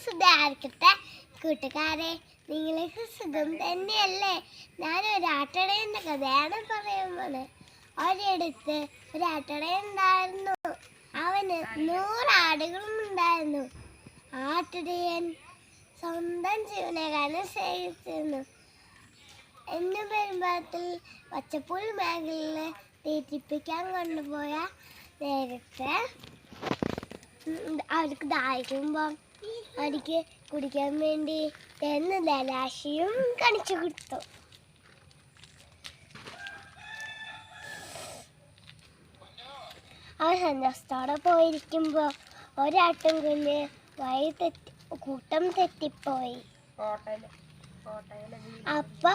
സുധാരിക്കട്ടെ കൂട്ടുകാരെ, നിങ്ങൾക്ക് സുഖം തന്നെയല്ലേ? ഞാനൊരാട്ടടേൻ്റെ കഥയാണ് പറയാൻ പോണെ. ഒരിടത്ത് ഒരാട്ടടയുണ്ടായിരുന്നു. അവന് 100 ആടുകളും ഉണ്ടായിരുന്നു. ആട്ടിടയൻ സ്വന്തം ജീവനക്കാരനെ സ്നേഹിച്ചിരുന്നു. എന്നു പെരുമ്പാത്തിൽ പച്ചപ്പുൽ മേഖലയിൽ തീറ്റിപ്പിക്കാൻ കൊണ്ടുപോയ നേരത്തെ അവർക്ക് ദാഹിക്കുമ്പോൾ അവർക്ക് കുടിക്കാൻ വേണ്ടി എന്ന് ധനാശയും കാണിച്ചു കൊടുത്തു. അവൻ സന്തോഷത്തോടെ പോയിരിക്കുമ്പോൾ ഒരാട്ടുംകുഞ്ഞ് കൂട്ടം തെറ്റിപ്പോയി. അപ്പൊ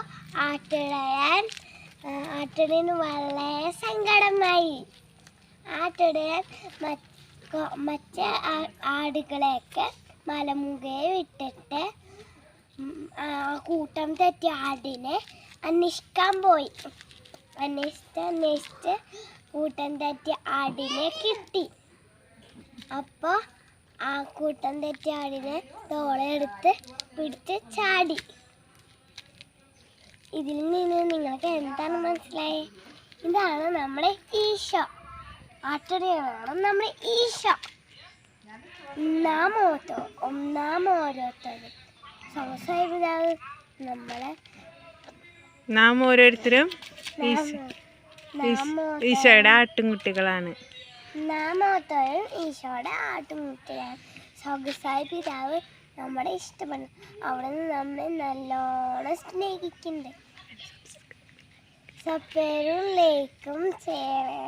ആട്ടിടയന് വളരെ സങ്കടമായി. ആട്ടിടയൻ മറ്റേ ആടുകളെയൊക്കെ മലമുകയെ വിട്ടിട്ട് കൂട്ടം തെറ്റിയ ആടിനെ അന്വേഷിക്കാൻ പോയി. അന്വേഷിച്ച് കൂട്ടം തെറ്റിയ ആടിനെ കിട്ടി. അപ്പോൾ ആ കൂട്ടം തെറ്റിയ ആടിനെ തോളെടുത്ത് പിടിച്ച് ചാടി. ഇതിൽ നിന്ന് നിങ്ങൾക്ക് എന്താണ് മനസ്സിലായത്? ഇതാണ് നമ്മുടെ ഈശോ. ആട്ടിടയനാണ് നമ്മുടെ ഈശോ. നാം ഓരോരുത്തരും ഓരോരുത്തരും ഈശോയുടെ ആട്ടുംകുട്ടികളാണ്. നാം ഓരോരുത്തരും ഈശോയുടെ ആട്ടുംകുട്ടികളാണ്. സ്വർഗ്ഗസ്ഥനായ പിതാവ് നമ്മളെ ഇഷ്ടപ്പെടുന്നു. അവിടെ നിന്ന് നമ്മളെ നല്ലോണം സ്നേഹിക്കുന്നുണ്ട്. സബ്സ്ക്രൈബും ലൈക്കും ചെയ്യണേ.